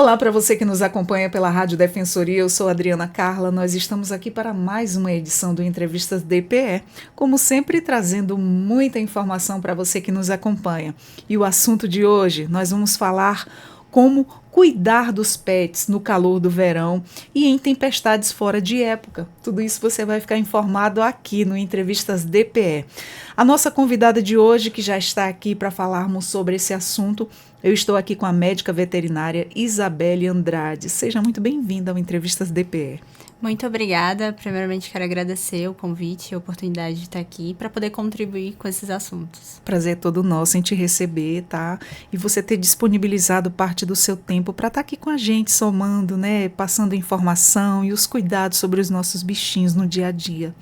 Olá para você que nos acompanha pela Rádio Defensoria, eu sou Adriana Carla, nós estamos aqui para mais uma edição do Entrevistas DPE, como sempre trazendo muita informação para você que nos acompanha. E o assunto de hoje, nós vamos falar como cuidar dos pets no calor do verão e em tempestades fora de época. Tudo isso você vai ficar informado aqui no Entrevistas DPE. A nossa convidada de hoje, que já está aqui para falarmos sobre esse assunto, eu estou aqui com a médica veterinária Isabelle Andrade. Seja muito bem-vinda ao Entrevistas DPE. Muito obrigada. Primeiramente, quero agradecer o convite e a oportunidade de estar aqui para poder contribuir com esses assuntos. Prazer é todo nosso em te receber, tá? E você ter disponibilizado parte do seu tempo para estar aqui com a gente, somando, né? Passando informação e os cuidados sobre os nossos bichinhos no dia a dia.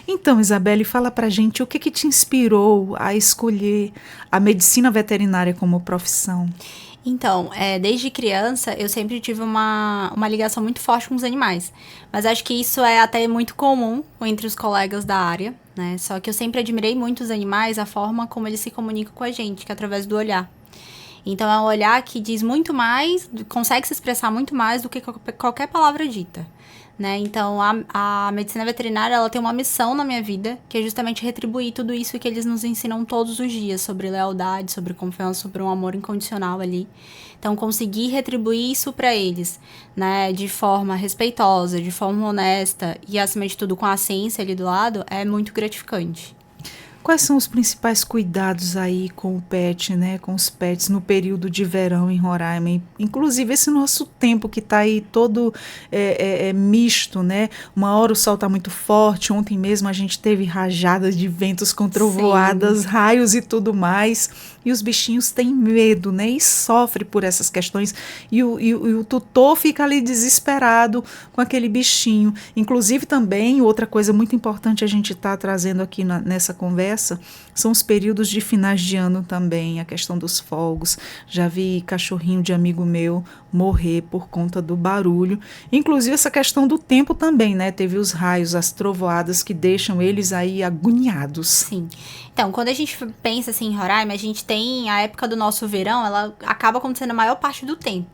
Então, Isabelle, fala pra gente o que te inspirou a escolher a medicina veterinária como profissão. Então, desde criança, eu sempre tive uma ligação muito forte com os animais. Mas acho que isso é até muito comum entre os colegas da área, né? Só que eu sempre admirei muito os animais, a forma como eles se comunicam com a gente, que é através do olhar. Então, é um olhar que diz muito mais, consegue se expressar muito mais do que qualquer palavra dita. Né? Então, a medicina veterinária, ela tem uma missão na minha vida, que é justamente retribuir tudo isso que eles nos ensinam todos os dias, sobre lealdade, sobre confiança, sobre um amor incondicional ali. Então, conseguir retribuir isso para eles, né, de forma respeitosa, de forma honesta e, acima de tudo, com a ciência ali do lado, é muito gratificante. Quais são os principais cuidados aí com o pet, né, com os pets no período de verão em Roraima? Inclusive esse nosso tempo que está aí todo misto, né? Uma hora o sol está muito forte, ontem mesmo a gente teve rajadas de ventos com trovoadas, raios e tudo mais. E os bichinhos têm medo, né? E sofrem por essas questões. E o tutor fica ali desesperado com aquele bichinho. Inclusive também, outra coisa muito importante a gente está trazendo aqui nessa conversa, são os períodos de finais de ano também, a questão dos fogos. Já vi cachorrinho de amigo meu morrer por conta do barulho. Inclusive essa questão do tempo também, né? Teve os raios, as trovoadas que deixam eles aí agoniados. Sim. Então, quando a gente pensa assim em Roraima, a gente tem a época do nosso verão, ela acaba acontecendo a maior parte do tempo.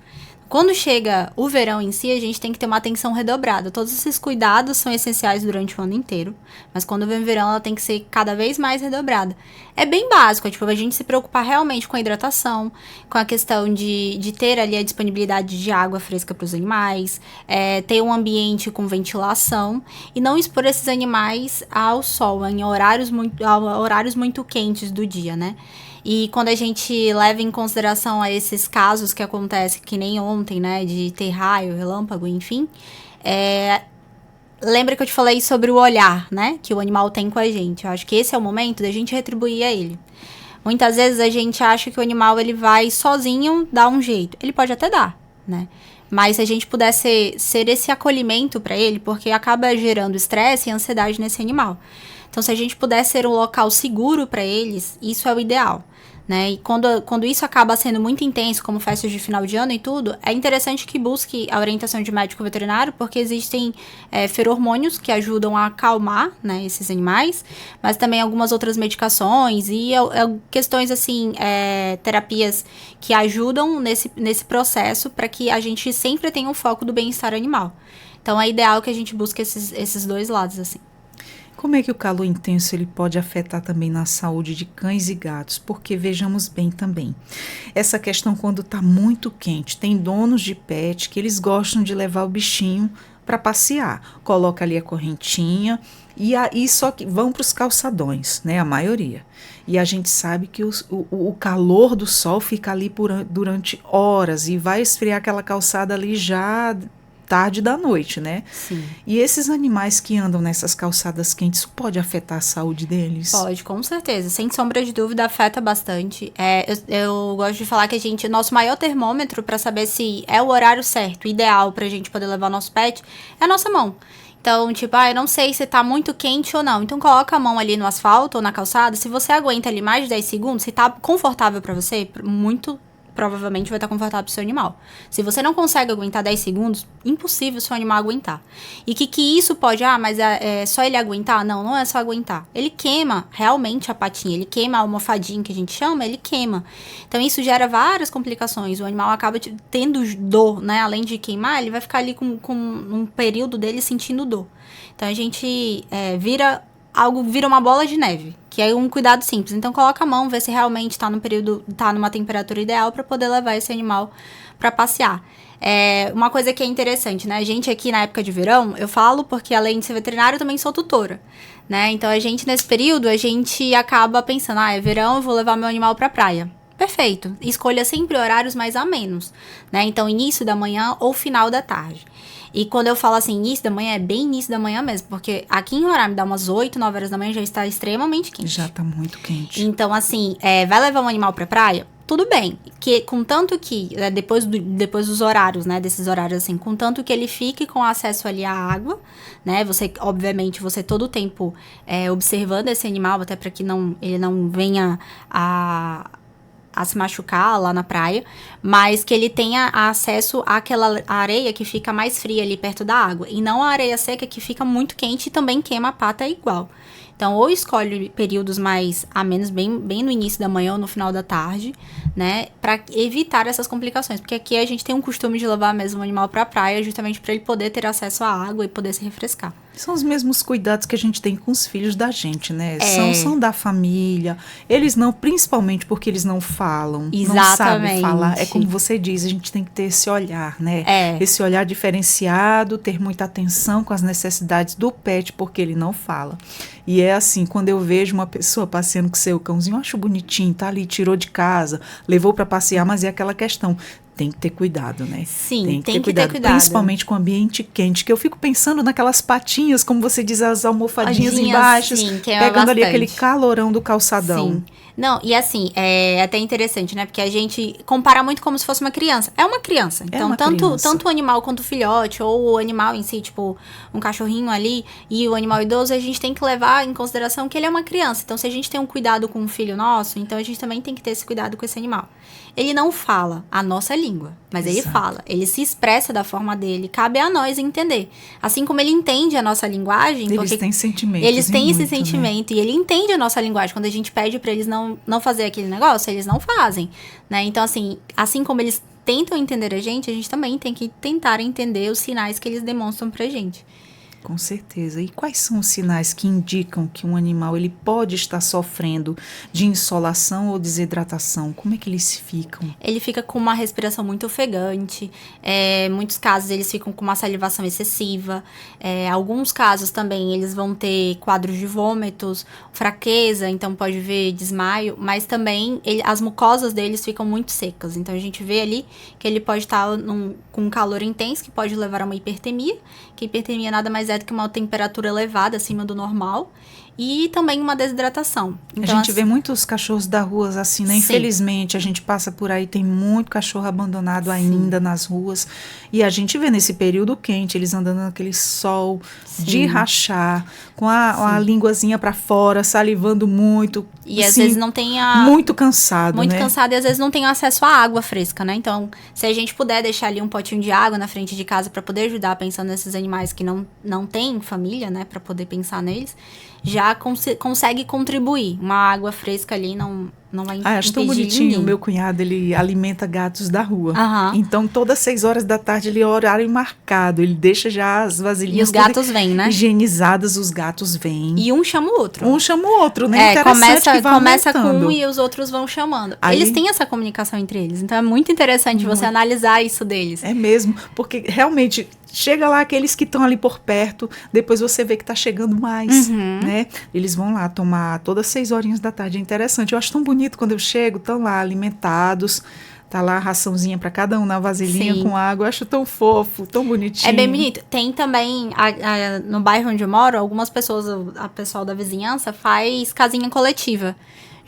Quando chega o verão em si, a gente tem que ter uma atenção redobrada. Todos esses cuidados são essenciais durante o ano inteiro, mas quando vem o verão, ela tem que ser cada vez mais redobrada. É bem básico, tipo, a gente se preocupar realmente com a hidratação, com a questão de ter ali a disponibilidade de água fresca para os animais, ter um ambiente com ventilação e não expor esses animais ao sol, em horários muito quentes do dia, né? E quando a gente leva em consideração a esses casos que acontecem, que nem ontem, né, de ter raio, relâmpago, enfim, lembra que eu te falei sobre o olhar, né, que o animal tem com a gente. Eu acho que esse é o momento da gente retribuir a ele. Muitas vezes a gente acha que o animal ele vai sozinho dar um jeito. Ele pode até dar, né? Mas se a gente pudesse ser esse acolhimento para ele, porque acaba gerando estresse e ansiedade nesse animal. Então, se a gente puder ser um local seguro para eles, isso é o ideal, né? E quando isso acaba sendo muito intenso, como festas de final de ano e tudo, é interessante que busque a orientação de médico veterinário, porque existem feromônios que ajudam a acalmar, né, esses animais, mas também algumas outras medicações e questões assim, terapias que ajudam nesse processo para que a gente sempre tenha um foco do bem-estar animal. Então, é ideal que a gente busque esses dois lados, assim. Como é que o calor intenso ele pode afetar também na saúde de cães e gatos? Porque vejamos bem também, essa questão quando está muito quente, tem donos de pet que eles gostam de levar o bichinho para passear, coloca ali a correntinha e aí só que vão para os calçadões, né, a maioria. E a gente sabe que o calor do sol fica ali durante horas e vai esfriar aquela calçada ali já tarde da noite, né? Sim. E esses animais que andam nessas calçadas quentes, isso pode afetar a saúde deles? Pode, com certeza. Sem sombra de dúvida, afeta bastante. Eu gosto de falar que nosso maior termômetro para saber se é o horário certo, ideal pra gente poder levar o nosso pet, é a nossa mão. Então, tipo, eu não sei se tá muito quente ou não. Então, coloca a mão ali no asfalto ou na calçada. Se você aguenta ali mais de 10 segundos, se tá confortável pra você, provavelmente vai estar confortável pro seu animal. Se você não consegue aguentar 10 segundos, impossível o seu animal aguentar. E que isso pode, mas é só ele aguentar? Não, não é só aguentar. Ele queima realmente a patinha, ele queima a almofadinha que a gente chama, ele queima. Então isso gera várias complicações, o animal acaba tendo dor, né? Além de queimar, ele vai ficar ali com um período dele sentindo dor. Então a gente vira uma bola de neve, que é um cuidado simples. Então coloca a mão, vê se realmente está no período, tá numa temperatura ideal para poder levar esse animal para passear. Uma coisa que é interessante, né? A gente aqui na época de verão, eu falo porque além de ser veterinário, eu também sou tutora, né? Então a gente nesse período, a gente acaba pensando, é verão, eu vou levar meu animal para praia. Perfeito. Escolha sempre horários mais amenos, né? Então início da manhã ou final da tarde. E quando eu falo assim, início da manhã, é bem início da manhã mesmo. Porque aqui em Roraima, dá umas 8, 9 horas da manhã, já está extremamente quente. Já tá muito quente. Então, assim, vai levar um animal pra praia? Tudo bem. Contanto que, depois dos horários, né, desses horários assim, contanto que ele fique com acesso ali à água, né, obviamente, você todo o tempo observando esse animal, até para que ele não venha a se machucar lá na praia, mas que ele tenha acesso àquela areia que fica mais fria ali perto da água, e não a areia seca que fica muito quente e também queima a pata igual. Então, ou escolhe períodos mais amenos, bem no início da manhã ou no final da tarde, né? Para evitar essas complicações. Porque aqui a gente tem um costume de levar mesmo o animal para a praia, justamente para ele poder ter acesso à água e poder se refrescar. São os mesmos cuidados que a gente tem com os filhos da gente, né? São da família. Eles não, principalmente porque eles não falam. Exatamente. Não sabem falar. É como você diz, a gente tem que ter esse olhar, né? Esse olhar diferenciado, ter muita atenção com as necessidades do pet, porque ele não fala. E é assim, quando eu vejo uma pessoa passeando com seu cãozinho, eu acho bonitinho, tá ali, tirou de casa, levou para passear, mas é aquela questão. Tem que ter cuidado, né? Sim, tem que ter cuidado. Principalmente com o ambiente quente, que eu fico pensando naquelas patinhas, como você diz, as almofadinhas embaixo, pegando bastante ali aquele calorão do calçadão. Sim. Não, e assim, é até interessante, né? Porque a gente compara muito como se fosse uma criança. É uma criança. Então, tanto o animal quanto o filhote, ou o animal em si, tipo, um cachorrinho ali, e o animal idoso, a gente tem que levar em consideração que ele é uma criança. Então, se a gente tem um cuidado com um filho nosso, então a gente também tem que ter esse cuidado com esse animal. Ele não fala a nossa língua, mas ele fala. Ele se expressa da forma dele. Cabe a nós entender. Assim como ele entende a nossa linguagem. Eles têm sentimentos. Eles têm esse sentimento, né? E ele entende a nossa linguagem. Quando a gente pede para eles não fazer aquele negócio, eles não fazem, né? Então, assim como eles tentam entender a gente também tem que tentar entender os sinais que eles demonstram pra gente. Com certeza. E quais são os sinais que indicam que um animal ele pode estar sofrendo de insolação ou desidratação? Como é que eles ficam? Ele fica com uma respiração muito ofegante. Muitos casos eles ficam com uma salivação excessiva. Alguns casos também eles vão ter quadros de vômitos, fraqueza, então pode ver desmaio. Mas também as mucosas deles ficam muito secas. Então a gente vê ali que ele pode estar com um calor intenso, que pode levar a uma hipertermia. Que a hipertermia nada mais é do que uma temperatura elevada acima do normal. E também uma desidratação. Então, a gente vê muitos cachorros da rua assim, né? Infelizmente, a gente passa por aí, tem muito cachorro abandonado ainda nas ruas. E a gente vê nesse período quente, eles andando naquele sol de rachar, com a linguazinha para fora, salivando muito. E às vezes não tem muito cansado, muito né? cansado, e às vezes não tem acesso à água fresca, né? Então, se a gente puder deixar ali um potinho de água na frente de casa para poder ajudar, pensando nesses animais que não têm família, né? Para poder pensar neles, já consegue contribuir. Uma água fresca ali não vai impedir acho tão bonitinho. ninguém. O meu cunhado, ele alimenta gatos da rua. Então, todas 6 horas da tarde, ele é horário marcado. Ele deixa já as vasilhinhas... E os gatos vêm, né? Higienizadas, os gatos vêm. E um chama o outro. Um chama o outro, né? Interessante começa com um e os outros vão chamando. Eles têm essa comunicação entre eles. Então, é muito interessante você analisar isso deles. É mesmo, porque realmente... Chega lá aqueles que estão ali por perto, depois você vê que está chegando mais, né? Eles vão lá tomar todas 6 horinhas da tarde. É interessante. Eu acho tão bonito quando eu chego, estão lá alimentados, tá lá a raçãozinha para cada um na vasilhinha com água. Eu acho tão fofo, tão bonitinho. É bem bonito. Tem também, no bairro onde eu moro, algumas pessoas, a pessoal da vizinhança faz casinha coletiva.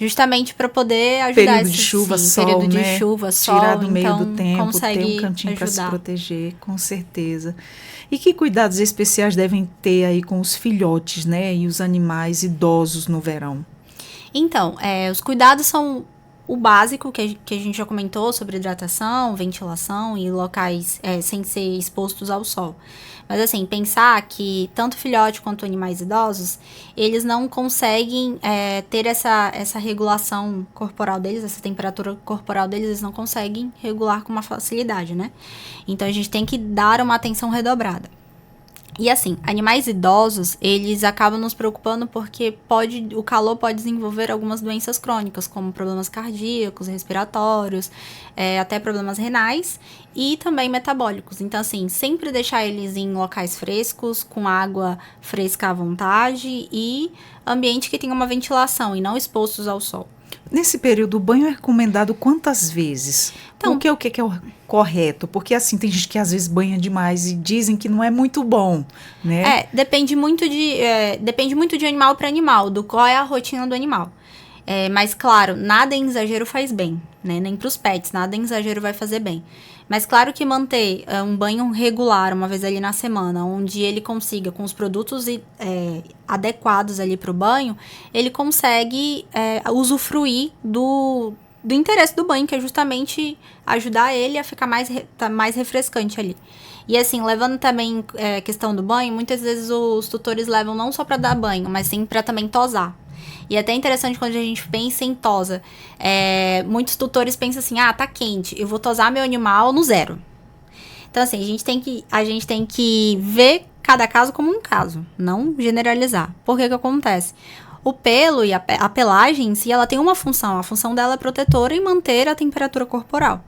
Justamente para poder ajudar período de chuva, sol, período né? de chuva, sol, tirar do meio então, do tempo, ter um cantinho para se proteger, com certeza. E que cuidados especiais devem ter aí com os filhotes, né? E os animais idosos no verão? Então, os cuidados são o básico que a gente já comentou sobre hidratação, ventilação e locais sem ser expostos ao sol. Mas assim, pensar que tanto filhote quanto animais idosos, eles não conseguem ter essa regulação corporal deles, essa temperatura corporal deles, eles não conseguem regular com uma facilidade, né? Então a gente tem que dar uma atenção redobrada. E assim, animais idosos, eles acabam nos preocupando porque o calor pode desenvolver algumas doenças crônicas, como problemas cardíacos, respiratórios, até problemas renais e também metabólicos. Então, assim, sempre deixar eles em locais frescos, com água fresca à vontade e ambiente que tenha uma ventilação e não expostos ao sol. Nesse período, o banho é recomendado quantas vezes? Então, o que é o correto? Porque assim, tem gente que às vezes banha demais e dizem que não é muito bom, né? Depende muito de animal para animal, do qual é a rotina do animal. Mas, claro, nada em exagero faz bem, né? Nem para os pets, nada em exagero vai fazer bem. Mas, claro que manter um banho regular, uma vez ali na semana, onde ele consiga, com os produtos adequados ali para o banho, ele consegue usufruir do interesse do banho, que é justamente ajudar ele a ficar mais refrescante ali. E assim, levando também a questão do banho, muitas vezes os tutores levam não só para dar banho, mas sim para também tosar. E é até interessante quando a gente pensa em tosa. Muitos tutores pensam assim, tá quente, eu vou tosar meu animal no 0. Então assim, a gente tem que ver cada caso como um caso, não generalizar. Por que acontece? O pelo e a pelagem em si, ela tem uma função. A função dela é protetora e manter a temperatura corporal.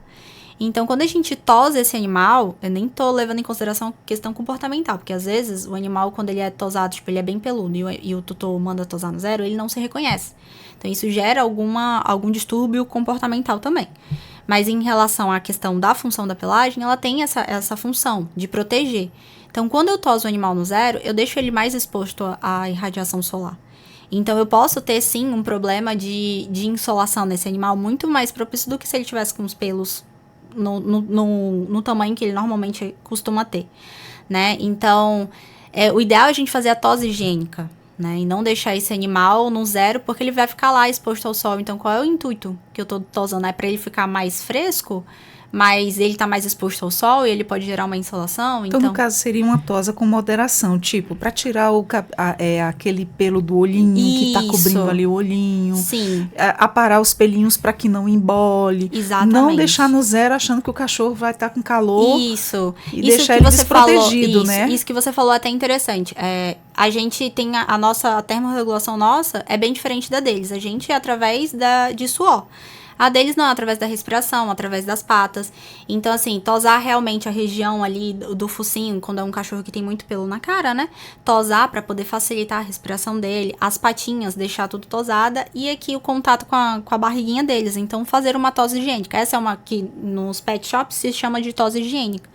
Então, quando a gente tosa esse animal, eu nem tô levando em consideração a questão comportamental, porque às vezes o animal, quando ele é tosado, tipo, ele é bem peludo e o tutor manda tosar no 0, ele não se reconhece. Então, isso gera algum distúrbio comportamental também. Mas em relação à questão da função da pelagem, ela tem essa função de proteger. Então, quando eu toso o animal no 0, eu deixo ele mais exposto à irradiação solar. Então, eu posso ter, sim, um problema de insolação nesse animal muito mais propício do que se ele tivesse com os pelos no tamanho que ele normalmente costuma ter, né? Então, o ideal é a gente fazer a tosa higiênica, né? E não deixar esse animal no 0, porque ele vai ficar lá exposto ao sol. Então, qual é o intuito que eu tô tosando? É para ele ficar mais fresco? Mas ele tá mais exposto ao sol e ele pode gerar uma insolação. Então, no caso, seria uma tosa com moderação, tipo, para tirar aquele pelo do olhinho que tá cobrindo ali o olhinho. Sim. Aparar os pelinhos para que não embole. Exatamente. Não deixar no 0 achando que o cachorro vai estar com calor. Isso. E deixar ele desprotegido, né? Isso que você falou é até interessante. A gente tem a nossa termorregulação nossa é bem diferente da deles. A gente é através de suor. A deles não, através da respiração, através das patas. Então, assim, tosar realmente a região ali do focinho, quando é um cachorro que tem muito pelo na cara, né? Tosar para poder facilitar a respiração dele. As patinhas, deixar tudo tosada. E aqui o contato com a barriguinha deles. Então, fazer uma tosa higiênica. Essa é uma que nos pet shops se chama de tosa higiênica.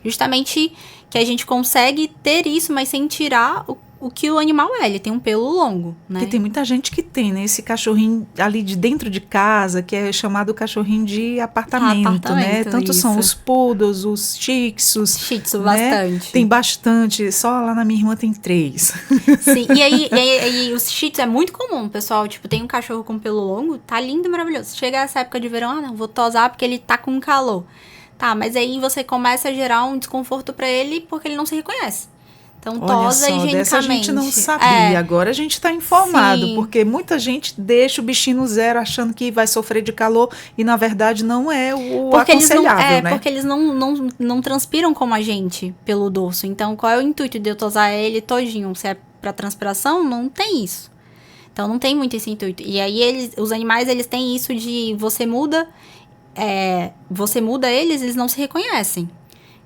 Justamente que a gente consegue ter isso, mas sem tirar o que o animal ele tem um pelo longo, né? Porque tem muita gente que tem, né? Esse cachorrinho ali de dentro de casa, que é chamado cachorrinho de apartamento, né? Tanto isso. São os poodles, os shih tzus. Shih tzu, né? bastante. Tem bastante, só lá na minha irmã tem 3. Sim, e aí os shih tzus é muito comum, pessoal, tipo, tem um cachorro com pelo longo, tá lindo e maravilhoso. Chega essa época de verão, não, vou tosar porque ele tá com calor. Tá, mas aí você começa a gerar um desconforto pra ele porque ele não se reconhece. Então, tosa higienicamente. Dessa a gente não sabia. Agora a gente está informado, sim. Porque muita gente deixa o bichinho no 0 achando que vai sofrer de calor e, na verdade, não é o porque aconselhável, né? Porque eles não transpiram como a gente pelo dorso. Então, qual é o intuito de eu tosar ele todinho? Se é para transpiração, não tem isso. Então, não tem muito esse intuito. E aí, os animais, eles têm isso de você muda eles não se reconhecem.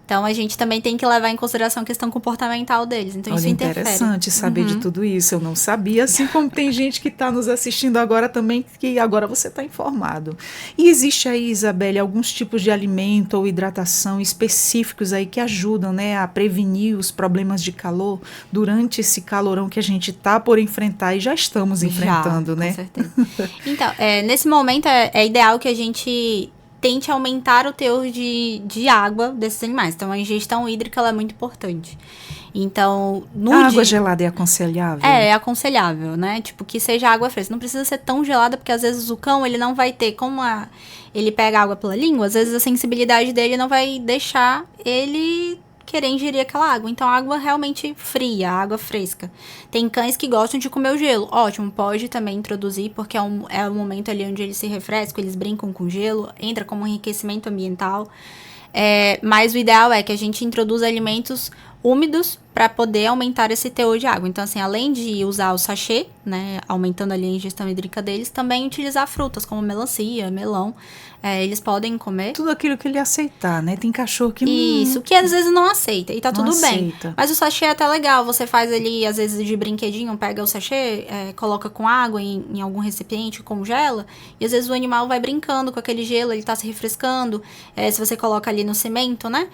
Então, a gente também tem que levar em consideração a questão comportamental deles. Então, olha, isso interfere. Interessante saber de tudo isso. Eu não sabia, assim como tem gente que está nos assistindo agora também, que agora você está informado. E existe aí, Isabelle, alguns tipos de alimento ou hidratação específicos aí que ajudam, né, a prevenir os problemas de calor durante esse calorão que a gente está por enfrentar e já estamos enfrentando, né? Com certeza. Então, nesse momento é ideal que a gente tente aumentar o teor de água desses animais. Então, a ingestão hídrica ela é muito importante. Então, A água gelada é aconselhável? É aconselhável, né? Tipo, que seja água fresca. Não precisa ser tão gelada, porque às vezes o cão, ele não vai ter, ele pega água pela língua, às vezes a sensibilidade dele não vai deixar ele querer ingerir aquela água. Então, água realmente fria, água fresca. Tem cães que gostam de comer o gelo. Ótimo, pode também introduzir, porque é o momento ali onde eles se refrescam, eles brincam com gelo, entra como um enriquecimento ambiental. Mas o ideal é que a gente introduza alimentos úmidos para poder aumentar esse teor de água. Então, assim, além de usar o sachê, né, aumentando ali a ingestão hídrica deles, também utilizar frutas como melancia, melão. Eles podem comer. Tudo aquilo que ele aceitar, né? Tem cachorro que Isso, que às vezes não aceita, e tá tudo bem. aceita. Mas o sachê é até legal, você faz ali, às vezes, de brinquedinho, pega o sachê, coloca com água em algum recipiente, congela, e às vezes o animal vai brincando com aquele gelo, ele tá se refrescando. Se você coloca ali no cimento, né?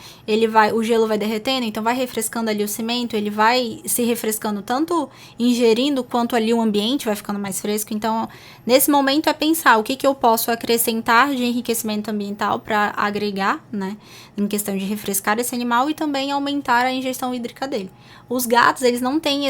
O gelo vai derretendo, então vai refrescando ali o cimento, ele vai se refrescando tanto ingerindo, quanto ali o ambiente vai ficando mais fresco. Então, nesse momento é pensar o que eu posso acrescentar de enriquecimento ambiental para agregar, né, em questão de refrescar esse animal e também aumentar a ingestão hídrica dele. Os gatos, eles não têm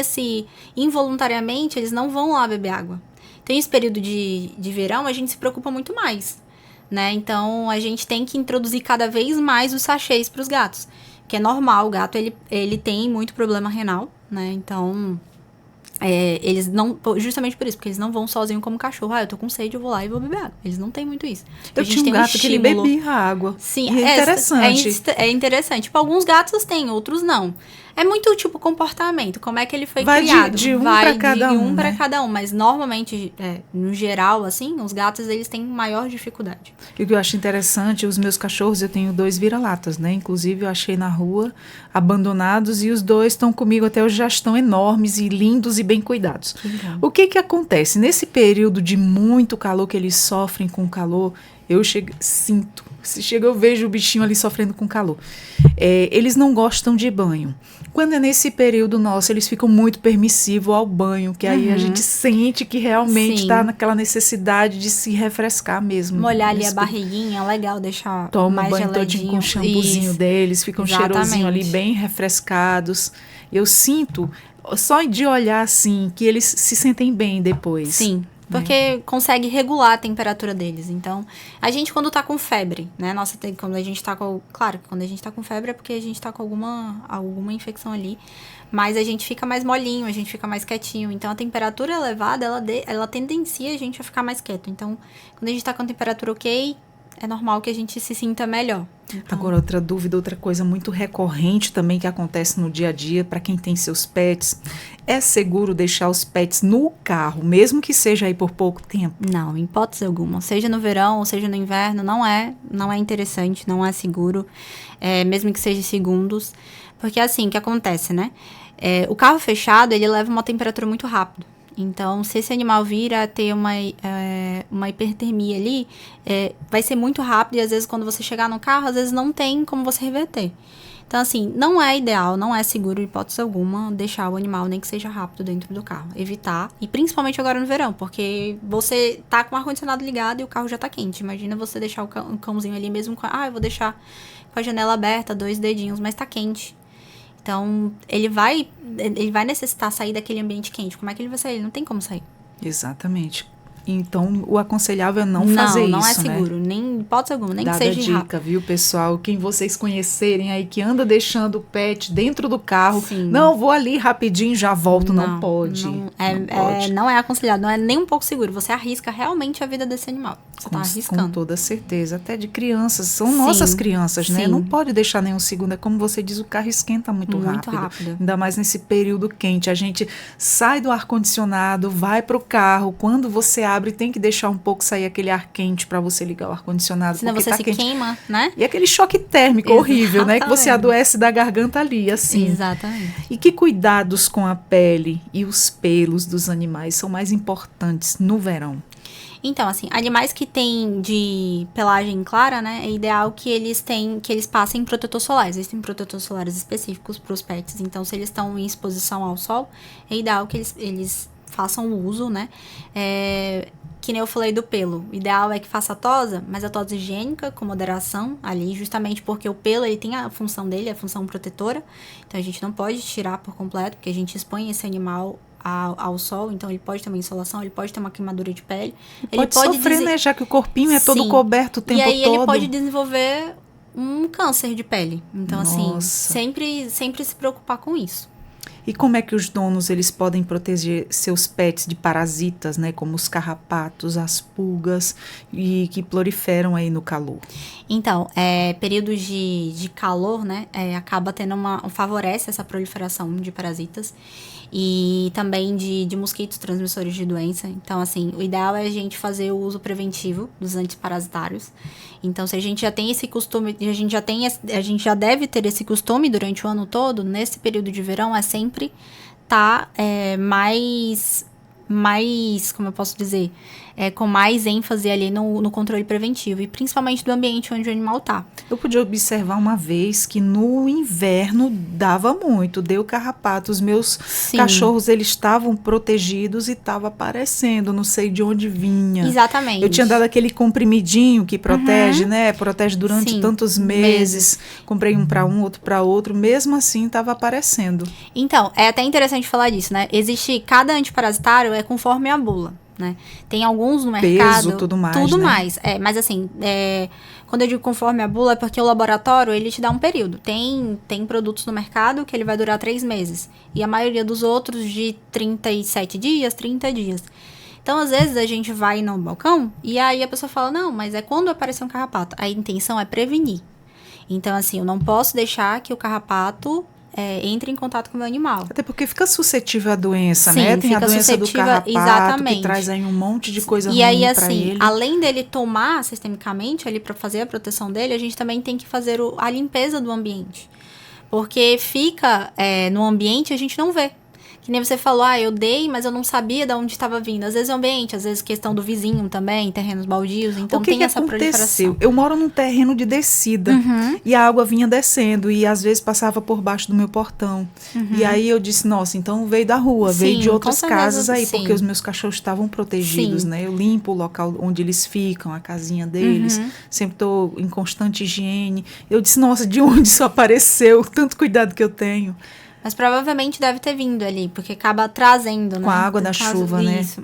involuntariamente, eles não vão lá beber água. Tem esse período de verão, a gente se preocupa muito mais, né, então a gente tem que introduzir cada vez mais os sachês para os gatos, que é normal, o gato, ele tem muito problema renal, né, então... eles não, justamente por isso, porque eles não vão sozinho como cachorro. Eu tô com sede, eu vou lá e vou beber água. Eles não têm muito isso. Eu tinha um gato que ele bebia água. Sim, e é interessante. É interessante. Tipo, alguns gatos têm, outros não. É muito, tipo, comportamento, como é que ele foi criado. De um para cada um, um para né? cada um, mas normalmente, no geral, assim, os gatos, eles têm maior dificuldade. E o que eu acho interessante, os meus cachorros, eu tenho 2 vira-latas, né? Inclusive, eu achei na rua, abandonados, e os 2 estão comigo até hoje, já estão enormes e lindos e bem cuidados. O que acontece? Nesse período de muito calor, que eles sofrem com calor, sinto. Se chega, eu vejo o bichinho ali sofrendo com calor. Eles não gostam de banho. Quando é nesse período nosso, eles ficam muito permissivos ao banho, que aí a gente sente que realmente está naquela necessidade de se refrescar mesmo. Molhar ali a barriguinha, legal, deixar Toma mais banho geladinho. todinho com o shampoozinho deles, ficam cheirosinho ali, bem refrescados. Eu sinto, só de olhar assim, que eles se sentem bem depois. Sim. Porque consegue regular a temperatura deles. Então, a gente quando tá com febre, né? Quando a gente tá com... Claro que quando a gente tá com febre é porque a gente tá com alguma infecção ali. Mas a gente fica mais molinho, a gente fica mais quietinho. Então, a temperatura elevada, ela tendencia a gente a ficar mais quieto. Então, quando a gente tá com a temperatura ok, é normal que a gente se sinta melhor. Então... Agora, outra dúvida, outra coisa muito recorrente também que acontece no dia a dia, para quem tem seus pets, é seguro deixar os pets no carro, mesmo que seja aí por pouco tempo? Não, em hipótese alguma. Seja no verão ou seja no inverno, não é interessante, não é seguro, mesmo que seja segundos. Porque assim, o que acontece, né? O carro fechado, ele leva uma temperatura muito rápido. Então, se esse animal vir a ter uma hipertermia ali, vai ser muito rápido e às vezes quando você chegar no carro, às vezes não tem como você reverter. Então, assim, não é ideal, não é seguro, em hipótese alguma, deixar o animal, nem que seja rápido, dentro do carro. Evitar, e principalmente agora no verão, porque você tá com o ar-condicionado ligado e o carro já tá quente. Imagina você deixar o cãozinho ali mesmo com... eu vou deixar com a janela aberta, 2 dedinhos, mas tá quente. Então, ele vai necessitar sair daquele ambiente quente. Como é que ele vai sair? Ele não tem como sair. Exatamente. Então, o aconselhável é não fazer isso, Não é né? seguro, nem hipótese alguma, nem Dada que seja dica, rápido. viu, pessoal? Quem vocês conhecerem aí que anda deixando o pet dentro do carro, Sim. não, vou ali rapidinho, já volto, não pode. Não pode. não é aconselhado, não é nem um pouco seguro. Você arrisca realmente a vida desse animal. Você tá arriscando. Com toda certeza, até de crianças, são nossas crianças, né? Sim. Não pode deixar nenhum segundo, é como você diz, o carro esquenta muito rápido. Ainda mais nesse período quente, a gente sai do ar-condicionado, vai pro carro, quando você abre tem que deixar um pouco sair aquele ar quente para você ligar o ar-condicionado. Senão você se queima, né? E aquele choque térmico horrível, né? Que você adoece da garganta ali, assim. Exatamente. E que cuidados com a pele e os pelos dos animais são mais importantes no verão? Então, assim, animais que têm de pelagem clara, né? É ideal que eles passem protetor solar. Existem protetores solares específicos para os pets. Então, se eles estão em exposição ao sol, é ideal que eles façam uso, né? Que nem eu falei do pelo. O ideal é que faça a tosa, mas a tosa higiênica, com moderação, ali, justamente porque o pelo, ele tem a função dele, a função protetora. Então, a gente não pode tirar por completo, porque a gente expõe esse animal ao sol, então ele pode ter uma insolação, ele pode ter uma queimadura de pele. Ele pode sofrer, né? Já que o corpinho é todo coberto o tempo todo. E aí ele pode desenvolver um câncer de pele. Então, Nossa. assim, sempre se preocupar com isso. E como é que os donos eles podem proteger seus pets de parasitas, né, como os carrapatos, as pulgas e que proliferam aí no calor? Então, períodos de calor, né, acaba tendo favorece essa proliferação de parasitas e também de mosquitos transmissores de doença. Então, assim, o ideal é a gente fazer o uso preventivo dos antiparasitários. Então, se a gente já tem esse costume, a gente já deve ter esse costume durante o ano todo, nesse período de verão, é sempre mais, como eu posso dizer, com mais ênfase ali no controle preventivo, e principalmente do ambiente onde o animal tá. Eu pude observar uma vez que no inverno dava muito, deu carrapato, os meus cachorros, eles estavam protegidos e estava aparecendo, não sei de onde vinha. Exatamente. Eu tinha dado aquele comprimidinho que protege, né, protege durante tantos meses, comprei um para um, outro para outro, mesmo assim estava aparecendo. Então, é até interessante falar disso, né, cada antiparasitário é conforme a bula. Né? Tem alguns no mercado. Peso, tudo mais. Mas assim, quando eu digo conforme a bula, é porque o laboratório, ele te dá um período. Tem produtos no mercado que ele vai durar 3 meses. E a maioria dos outros de 37 dias, 30 dias. Então, às vezes, a gente vai no balcão e aí a pessoa fala, não, mas é quando aparecer um carrapato. A intenção é prevenir. Então, assim, eu não posso deixar que o carrapato entre em contato com o meu animal. Até porque fica suscetível à doença, né? Tem a doença do carrapato, exatamente, que traz aí um monte de coisa ruim pra ele. E aí, assim, além dele tomar sistemicamente ali para fazer a proteção dele, a gente também tem que fazer a limpeza do ambiente. Porque fica no ambiente e a gente não vê. Que nem você falou, eu dei, mas eu não sabia de onde estava vindo. Às vezes é o ambiente, às vezes questão do vizinho também, terrenos baldios, então tem essa proliferação. Eu moro num terreno de descida, e a água vinha descendo, e às vezes passava por baixo do meu portão. E aí eu disse, nossa, então veio da rua, veio de outras casas aí, porque os meus cachorros estavam protegidos, né? Eu limpo o local onde eles ficam, a casinha deles, sempre estou em constante higiene. Eu disse, nossa, de onde isso apareceu? Tanto cuidado que eu tenho. Mas provavelmente deve ter vindo ali, porque acaba trazendo, né? Com a água da chuva, né? Isso.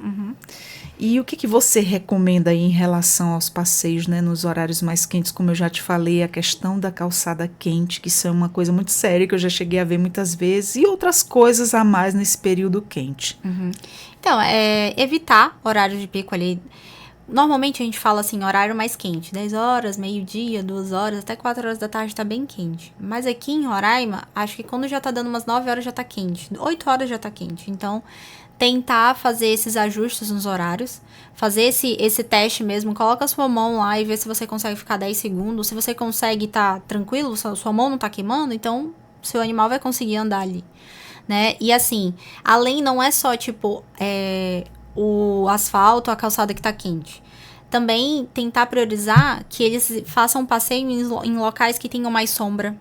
E o que você recomenda aí em relação aos passeios, né? Nos horários mais quentes, como eu já te falei, a questão da calçada quente, que isso é uma coisa muito séria, que eu já cheguei a ver muitas vezes, e outras coisas a mais nesse período quente. Então, evitar horário de pico ali. Normalmente a gente fala assim, horário mais quente, 10 horas, meio-dia, 2 horas, até 4 horas da tarde tá bem quente. Mas aqui em Roraima, acho que quando já tá dando umas 9 horas já tá quente, 8 horas já tá quente. Então, tentar fazer esses ajustes nos horários, fazer esse teste mesmo, coloca a sua mão lá e vê se você consegue ficar 10 segundos. Se você consegue tá tranquilo, sua mão não tá queimando, então seu animal vai conseguir andar ali, né? E assim, além não é só tipo, o asfalto, a calçada que tá quente. Também tentar priorizar que eles façam passeio em locais que tenham mais sombra.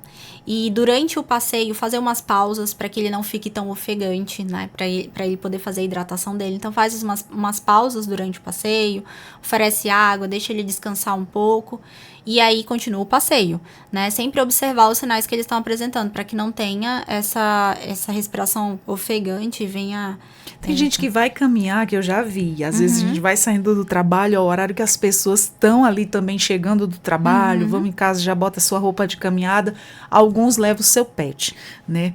E durante o passeio, fazer umas pausas para que ele não fique tão ofegante, né? Para ele poder fazer a hidratação dele. Então, faz umas pausas durante o passeio, oferece água, deixa ele descansar um pouco. E aí, continua o passeio, né? Sempre observar os sinais que eles estão apresentando, para que não tenha essa respiração ofegante e venha... Tem gente que vai caminhar, que eu já vi. Às vezes a gente vai saindo do trabalho, ao horário que as pessoas estão ali também chegando do trabalho, vamos em casa, já bota sua roupa de caminhada. Alguns levam o seu pet, né?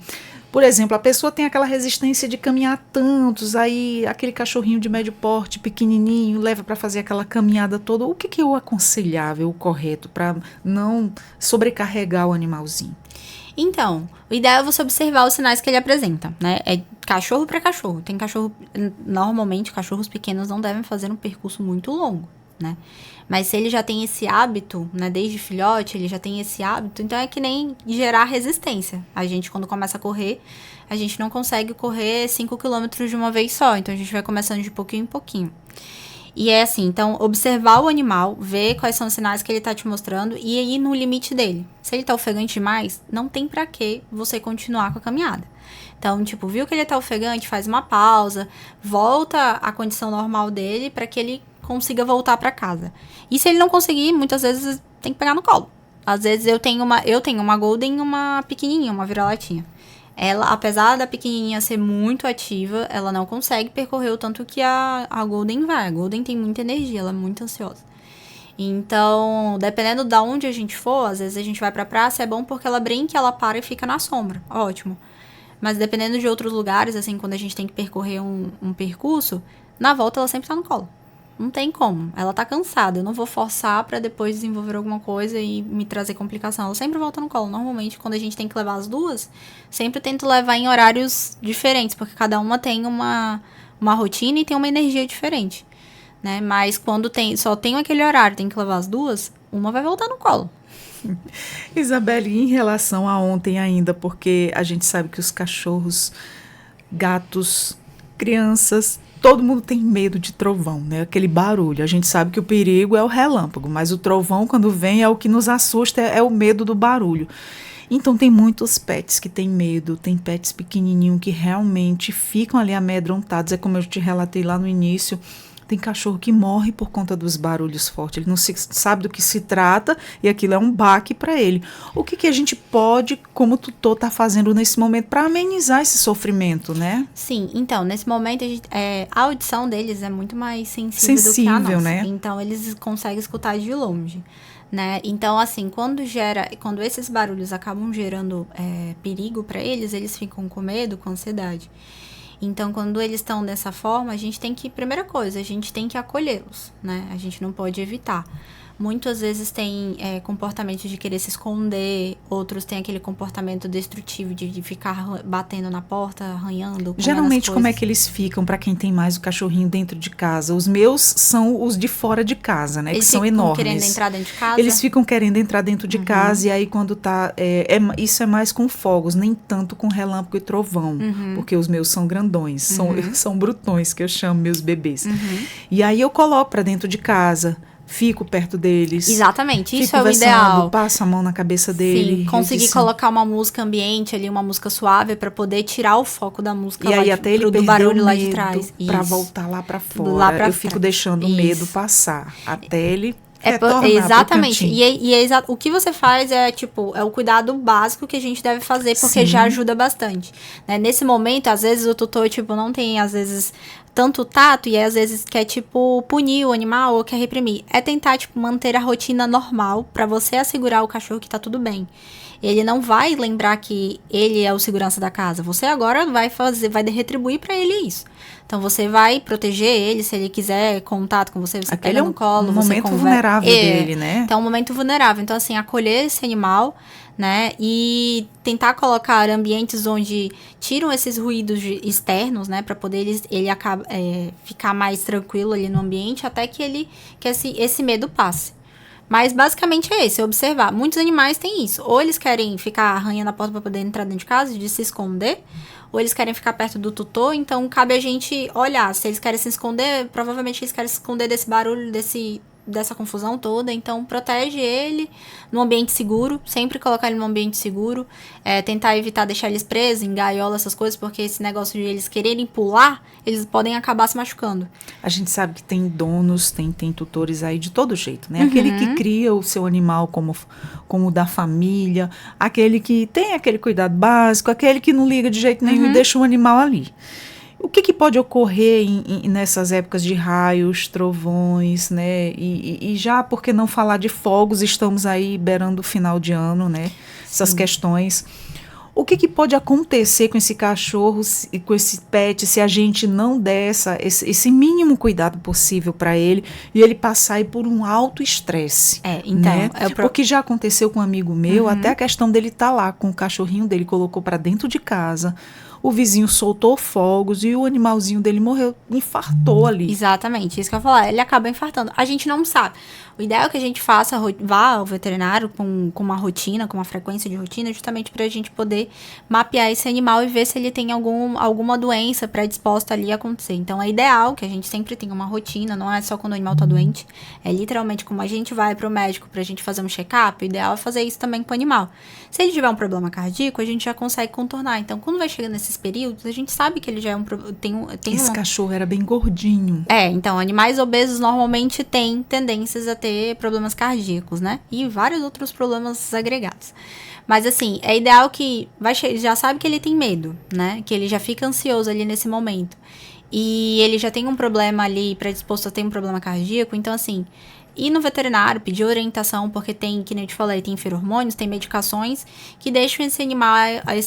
Por exemplo, a pessoa tem aquela resistência de caminhar tantos, aí aquele cachorrinho de médio porte, pequenininho, leva para fazer aquela caminhada toda. O que é o aconselhável, o correto, para não sobrecarregar o animalzinho? Então, o ideal é você observar os sinais que ele apresenta, né? É cachorro para cachorro. Tem cachorro... Normalmente, cachorros pequenos não devem fazer um percurso muito longo, né? Mas se ele já tem esse hábito, né? Desde filhote, ele já tem esse hábito. Então, é que nem gerar resistência. A gente, quando começa a correr, a gente não consegue correr 5 quilômetros de uma vez só. Então, a gente vai começando de pouquinho em pouquinho. E é assim, então, observar o animal, ver quais são os sinais que ele tá te mostrando e ir no limite dele. Se ele tá ofegante demais, não tem pra que você continuar com a caminhada. Então, tipo, viu que ele tá ofegante, faz uma pausa, volta à condição normal dele para que ele consiga voltar para casa. E se ele não conseguir, muitas vezes tem que pegar no colo. Às vezes eu tenho uma Golden e uma pequenininha, uma vira-latinha. Ela, apesar da pequenininha ser muito ativa, ela não consegue percorrer o tanto que a Golden vai. A Golden tem muita energia, ela é muito ansiosa. Então, dependendo de onde a gente for, às vezes a gente vai pra praça, é bom porque ela brinca, ela para e fica na sombra. Ótimo. Mas dependendo de outros lugares, assim, quando a gente tem que percorrer um percurso, na volta ela sempre tá no colo. Não tem como. Ela tá cansada. Eu não vou forçar pra depois desenvolver alguma coisa e me trazer complicação. Ela sempre volta no colo. Normalmente, quando a gente tem que levar as duas, sempre tento levar em horários diferentes, porque cada uma tem uma rotina e tem uma energia diferente, né? Mas quando só tem aquele horário, tem que levar as duas, uma vai voltar no colo. Isabelle, em relação a ontem ainda, porque a gente sabe que os cachorros, gatos, crianças, todo mundo tem medo de trovão, né? Aquele barulho. A gente sabe que o perigo é o relâmpago, mas o trovão, quando vem, é o que nos assusta, é o medo do barulho. Então, tem muitos pets que têm medo, tem pets pequenininhos que realmente ficam ali amedrontados. É como eu te relatei lá no início. Tem cachorro que morre por conta dos barulhos fortes. Ele não sabe do que se trata e aquilo é um baque para ele. O que a gente pode, como tutor, tá fazendo nesse momento para amenizar esse sofrimento, né? Sim, então, nesse momento a audição deles é muito mais sensível do que a nossa. Né? Então, eles conseguem escutar de longe, né? Então, assim, quando esses barulhos acabam gerando perigo para eles ficam com medo, com ansiedade. Então, quando eles estão dessa forma, primeira coisa, a gente tem que acolhê-los, né? A gente não pode evitar. Muitas vezes tem comportamento de querer se esconder, outros têm aquele comportamento destrutivo de ficar batendo na porta, arranhando. Geralmente, como é que eles ficam, para quem tem mais o cachorrinho dentro de casa? Os meus são os de fora de casa, né? Eles que são enormes. Eles ficam querendo entrar dentro de casa? Eles ficam querendo entrar dentro de casa, e aí quando tá... isso é mais com fogos, nem tanto com relâmpago e trovão, porque os meus são grandões, são brutões, que eu chamo meus bebês. E aí eu coloco para dentro de casa, fico perto deles. Exatamente, isso é o ideal. Passo a mão na cabeça dele. Sim, conseguir colocar uma música ambiente ali, uma música suave, para poder tirar o foco da música e aí até ele do barulho lá de trás. Para voltar lá para fora. Eu fico deixando o medo passar até ele exatamente. O que você faz é o cuidado básico que a gente deve fazer, porque já ajuda bastante, né? Nesse momento, às vezes o tutor não tem às vezes tanto tato e às vezes quer punir o animal ou quer reprimir. É tentar manter a rotina normal para você assegurar o cachorro que tá tudo bem. Ele não vai lembrar que ele é o segurança da casa. Você agora vai retribuir para ele isso. Então, você vai proteger ele, se ele quiser contato com você, você pega no colo, você conversa. É um momento vulnerável dele, né? Então, é um momento vulnerável. Então, assim, acolher esse animal, né? E tentar colocar ambientes onde tiram esses ruídos externos, né? Para poder ele ficar mais tranquilo ali no ambiente, até que esse medo passe. Mas basicamente é esse, observar. Muitos animais têm isso. Ou eles querem ficar arranhando a porta para poder entrar dentro de casa, de se esconder, ou eles querem ficar perto do tutor. Então cabe a gente olhar. Se eles querem se esconder, provavelmente eles querem se esconder desse barulho, dessa confusão toda. Então protege ele num ambiente seguro, sempre colocar ele num ambiente seguro, tentar evitar deixar eles presos em gaiola, essas coisas, porque esse negócio de eles quererem pular, eles podem acabar se machucando. A gente sabe que tem donos, tem tutores aí de todo jeito, né? Aquele que cria o seu animal como da família, aquele que tem aquele cuidado básico, aquele que não liga de jeito nenhum e deixa o animal ali. O que pode ocorrer nessas épocas de raios, trovões, né? E já, por que não falar de fogos? Estamos aí beirando o final de ano, né? Essas questões. O que pode acontecer com esse cachorro e com esse pet se a gente não der esse mínimo cuidado possível para ele e ele passar aí por um alto estresse? Né? Porque já aconteceu com um amigo meu, até a questão dele estar lá com o cachorrinho dele, colocou para dentro de casa. O vizinho soltou fogos e o animalzinho dele morreu, infartou ali. Exatamente, isso que eu ia falar. Ele acaba infartando. A gente não sabe. O ideal é que a gente vá ao veterinário com uma rotina, com uma frequência de rotina, justamente para a gente poder mapear esse animal e ver se ele tem alguma doença predisposta ali a acontecer. Então, é ideal que a gente sempre tenha uma rotina, não é só quando o animal está doente. É literalmente como a gente vai para o médico para a gente fazer um check-up, o ideal é fazer isso também com o animal. Se ele tiver um problema cardíaco, a gente já consegue contornar. Então, quando vai chegar nesse nesses períodos, a gente sabe que ele já é Esse cachorro era bem gordinho. Então, animais obesos normalmente têm tendências a ter problemas cardíacos, né? E vários outros problemas agregados. Mas, assim, é ideal que já sabe que ele tem medo, né? Que ele já fica ansioso ali nesse momento. E ele já tem um problema ali predisposto a ter um problema cardíaco. Então, assim, ir no veterinário, pedir orientação, porque tem, que nem eu te falei, tem feromônios, tem medicações que deixam esse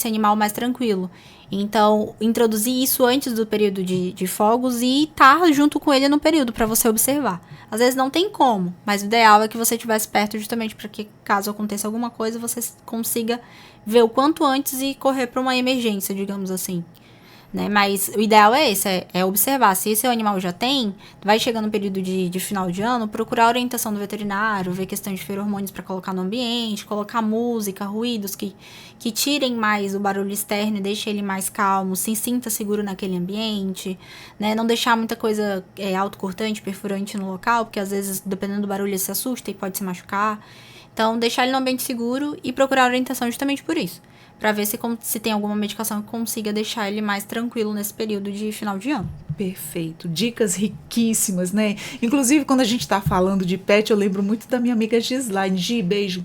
animal mais tranquilo. Então, introduzir isso antes do período de fogos e estar junto com ele no período para você observar. Às vezes não tem como, mas o ideal é que você estivesse perto justamente para que, caso aconteça alguma coisa, você consiga ver o quanto antes e correr para uma emergência, digamos assim. Né? Mas o ideal é esse, é observar. Se esse animal já tem, vai chegando no período de final de ano, procurar a orientação do veterinário, ver questão de feromônios para colocar no ambiente, colocar música, ruídos que tirem mais o barulho externo e deixem ele mais calmo, se sinta seguro naquele ambiente, né? Não deixar muita coisa autocortante, perfurante no local, porque às vezes, dependendo do barulho, ele se assusta e pode se machucar. Então, deixar ele no ambiente seguro e procurar orientação justamente por isso. Para ver se tem alguma medicação que consiga deixar ele mais tranquilo nesse período de final de ano. Perfeito. Dicas riquíssimas, né? Inclusive, quando a gente tá falando de pet, eu lembro muito da minha amiga Gislaine. Gi, beijo.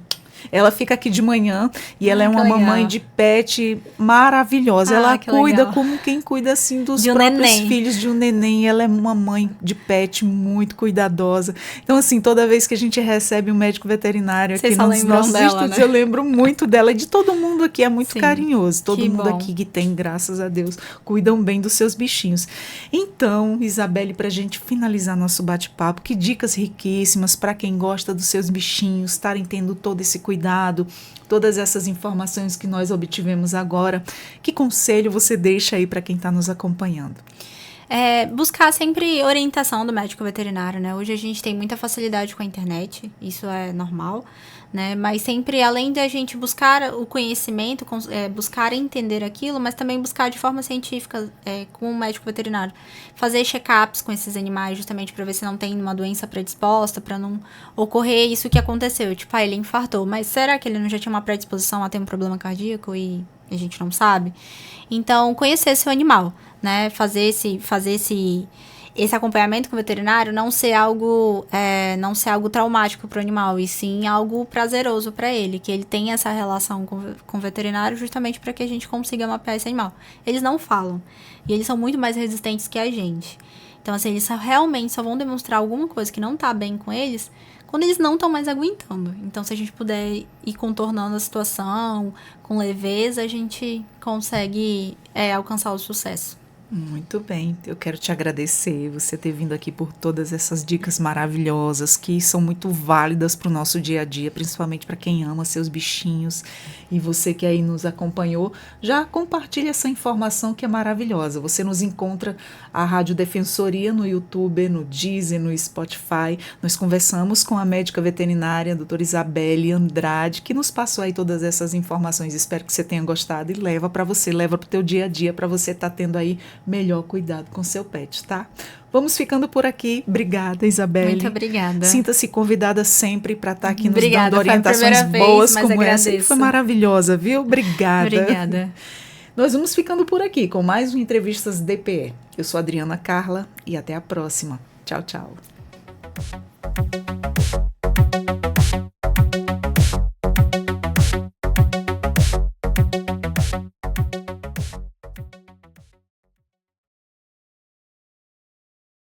Ela fica aqui de manhã e ela é uma mamãe de pet maravilhosa. Ela cuida como quem cuida, assim, dos próprios filhos de um neném. Ela é uma mãe de pet muito cuidadosa. Então, assim, toda vez que a gente recebe um médico veterinário aqui nos nossos estudos, né? Eu lembro muito dela e de todo mundo aqui. É muito carinhoso. Todo mundo aqui que tem, graças a Deus, cuidam bem dos seus bichinhos. Então, Isabelle, pra gente finalizar nosso bate-papo, que dicas riquíssimas para quem gosta dos seus bichinhos, estarem tendo todo esse cuidado, todas essas informações que nós obtivemos agora. Que conselho você deixa aí para quem está nos acompanhando? Buscar sempre orientação do médico veterinário, né? Hoje a gente tem muita facilidade com a internet, isso é normal, né? Mas sempre, além da gente buscar o conhecimento, buscar entender aquilo, mas também buscar de forma científica com o médico veterinário. Fazer check-ups com esses animais, justamente para ver se não tem uma doença predisposta, para não ocorrer isso que aconteceu. Tipo, ele infartou, mas será que ele não já tinha uma predisposição a ter um problema cardíaco e a gente não sabe? Então, conhecer seu animal, né? Fazer esse acompanhamento com o veterinário não ser algo traumático para o animal, e sim algo prazeroso para ele, que ele tenha essa relação com o veterinário justamente para que a gente consiga mapear esse animal. Eles não falam, e eles são muito mais resistentes que a gente. Então, assim, eles realmente só vão demonstrar alguma coisa que não tá bem com eles quando eles não estão mais aguentando. Então, se a gente puder ir contornando a situação com leveza, a gente consegue alcançar o sucesso. Muito bem, eu quero te agradecer você ter vindo aqui por todas essas dicas maravilhosas que são muito válidas para o nosso dia a dia, principalmente para quem ama seus bichinhos. E você que aí nos acompanhou, já compartilha essa informação que é maravilhosa. Você nos encontra a Rádio Defensoria no YouTube, no Deezer, no Spotify. Nós conversamos com a médica veterinária, a doutora Isabelle Andrade, que nos passou aí todas essas informações. Espero que você tenha gostado e leva para você, leva para o teu dia a dia, para você estar tendo aí melhor cuidado com seu pet, tá? Vamos ficando por aqui. Obrigada, Isabelle. Muito obrigada. Sinta-se convidada sempre para estar aqui nos dando orientações boas como essa. Foi maravilhosa, viu? Obrigada. Obrigada. Nós vamos ficando por aqui com mais um Entrevistas DPE. Eu sou Adriana Carla e até a próxima. Tchau, tchau.